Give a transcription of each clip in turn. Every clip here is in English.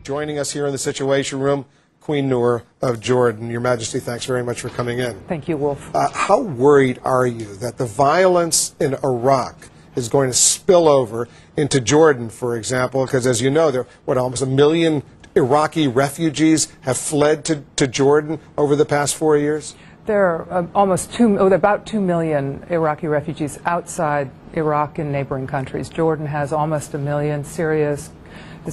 Joining us here in the Situation Room, Queen Noor of Jordan. Your Majesty, thanks very much for coming in. Thank you, Wolf. How worried are you that the violence in Iraq is going to spill over into Jordan, for example? Because as you know, there are almost 1 million Iraqi refugees have fled to Jordan over the past 4 years? There are about 2 million Iraqi refugees outside Iraq in neighboring countries. Jordan has almost 1 million. Syria is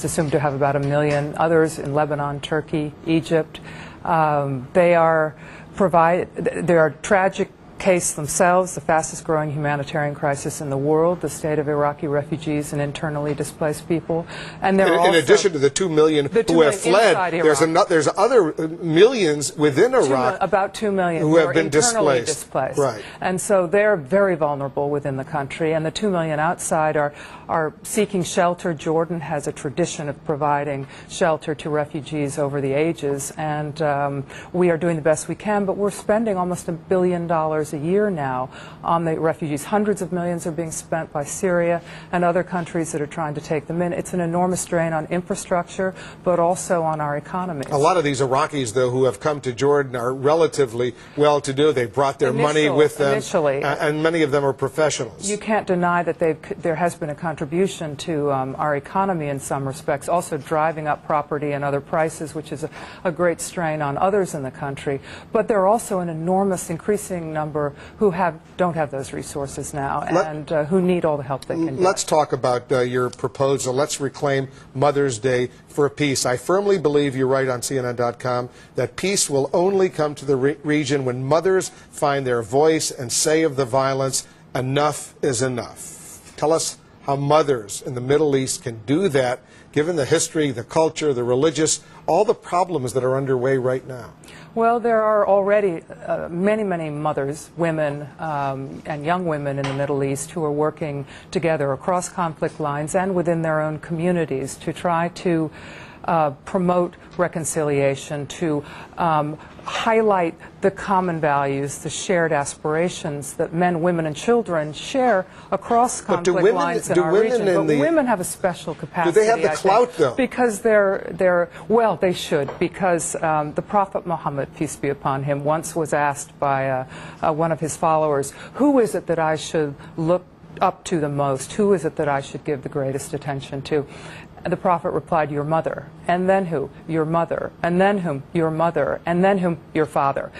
assumed to have about 1 million. Others in Lebanon, Turkey, Egypt. They are a tragic case themselves, the fastest growing humanitarian crisis in the world, the state of Iraqi refugees and internally displaced people. And there are in addition to the 2 million who have fled, there's other millions within Iraq, about 2 million who have been internally displaced. Right. And so they're very vulnerable within the country, and the 2 million outside are seeking shelter. Jordan has a tradition of providing shelter to refugees over the ages, and we are doing the best we can, but we're spending almost $1 billion a year now on the refugees. Hundreds of millions are being spent by Syria and other countries that are trying to take them in. It's an enormous drain on infrastructure, but also on our economies. A lot of these Iraqis, though, who have come to Jordan are relatively well-to-do. They've brought their money with them, and many of them are professionals. You can't deny that there has been a contribution to our economy in some respects, also driving up property and other prices, which is a great strain on others in the country. But there are also an enormous, increasing number who don't have those resources now, and who need all the help they can get. Let's talk about your proposal. Let's reclaim Mother's Day for peace. I firmly believe, you're right on CNN.com, that peace will only come to the region when mothers find their voice and say of the violence, enough is enough. Tell us how mothers in the Middle East can do that, given the history, the culture, the religious, all the problems that are underway right now. Well, there are already many, many mothers, women, and young women in the Middle East who are working together across conflict lines and within their own communities to try to promote reconciliation, to highlight the common values, the shared aspirations that men, women, and children share across conflict lines in our region. But women have a special capacity. Do they have the clout, though? Because well, they should, because the Prophet Muhammad, peace be upon him, once was asked by one of his followers, who is it that I should look up to the most? Who is it that I should give the greatest attention to? The Prophet replied, your mother. And then who? Your mother. And then whom? Your mother. And then whom? Your father.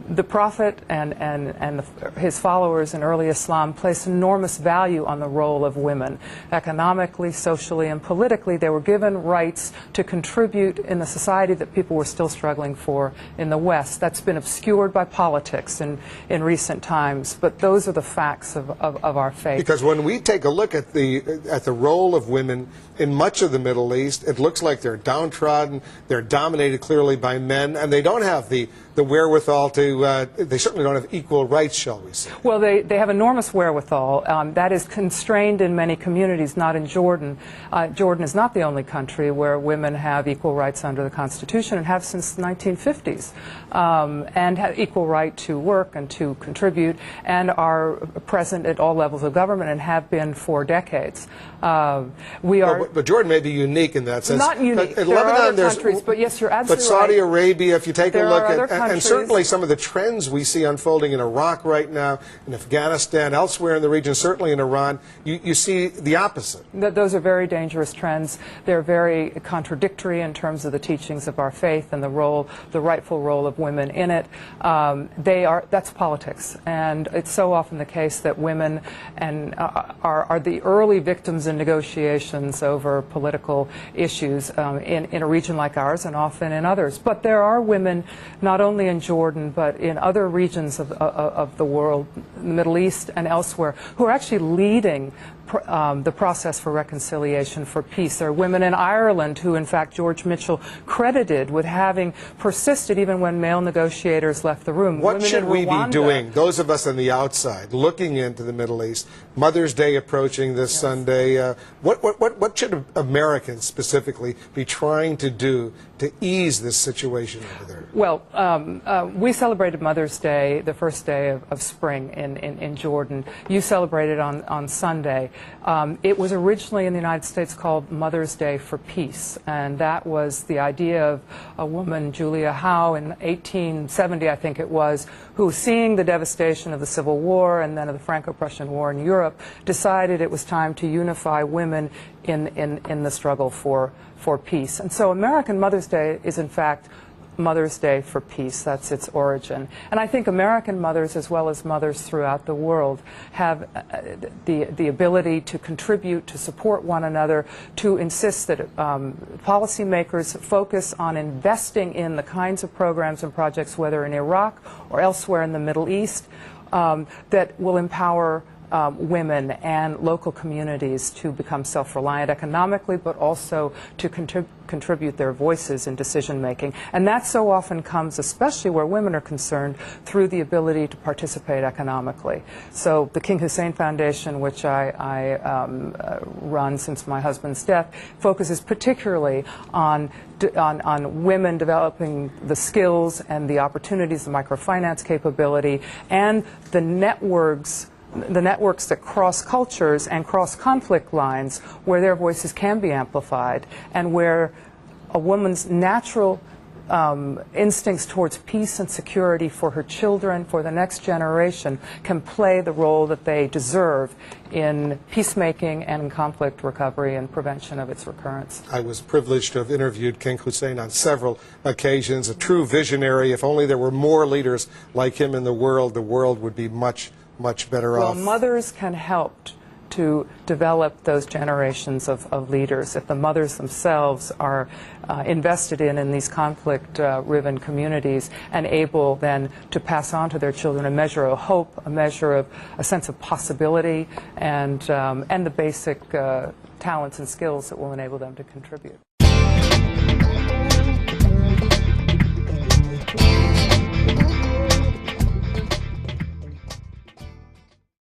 The Prophet and his followers in early Islam placed enormous value on the role of women. Economically, socially, and politically, they were given rights to contribute in the society that people were still struggling for in the West. That's been obscured by politics in recent times, but those are the facts of our faith. Because when we take a look at the role of women in much of the Middle East, it looks like they're downtrodden, they're dominated clearly by men, and they don't have the wherewithal to, they certainly don't have equal rights, shall we say. Well, they have enormous wherewithal. That is constrained in many communities, not in Jordan. Jordan is not the only country where women have equal rights under the Constitution, and have since the 1950s, and have equal right to work and to contribute, and are present at all levels of government and have been for decades. But Jordan may be unique in that sense. Not unique. There Lebanon, are other countries, but yes, you're absolutely right. But Saudi Arabia, if you take a look at, and countries. certainly some of the trends we see unfolding in Iraq right now, in Afghanistan, elsewhere in the region, certainly in Iran, you see the opposite. Those are very dangerous trends. They're very contradictory in terms of the teachings of our faith and the rightful role of women in it. That's politics, and it's so often the case that women are the early victims in negotiations over political issues in a region like ours, and often in others. But there are women, not only in Jordan, but in other regions of the world, the Middle East and elsewhere, who are actually leading the process for reconciliation, for peace. There are women in Ireland who, in fact, George Mitchell credited with having persisted even when male negotiators left the room. What should we be doing, those of us on the outside, looking into the Middle East? Mother's Day approaching this Sunday. What should America Americans specifically, be trying to do to ease this situation over there? Well, we celebrated Mother's Day, the first day of spring in Jordan. You celebrated on Sunday. It was originally in the United States called Mother's Day for Peace, and that was the idea of a woman, Julia Howe, in 1870, I think it was, who, seeing the devastation of the Civil War and then of the Franco-Prussian War in Europe, decided it was time to unify women in the struggle for peace. And so American Mother's Day is, in fact, Mother's Day for Peace. That's its origin. And I think American mothers, as well as mothers throughout the world, have the ability to contribute, to support one another, to insist that policymakers focus on investing in the kinds of programs and projects, whether in Iraq or elsewhere in the Middle East, that will empower women and local communities to become self-reliant economically, but also to contribute their voices in decision-making. And that so often comes, especially where women are concerned, through the ability to participate economically. So the King Hussein Foundation, which I run since my husband's death, focuses particularly on women developing the skills and the opportunities, the microfinance capability, and the networks that cross cultures and cross conflict lines, where their voices can be amplified, and where a woman's natural instincts towards peace and security for her children, for the next generation, can play the role that they deserve in peacemaking and in conflict recovery and prevention of its recurrence. I was privileged to have interviewed King Hussein on several occasions, a true visionary. If only there were more leaders like him in the world would be much better off. Well, mothers can help to develop those generations of leaders. If the mothers themselves are invested in these conflict-riven communities and able then to pass on to their children a measure of hope, a measure of a sense of possibility, and the basic talents and skills that will enable them to contribute.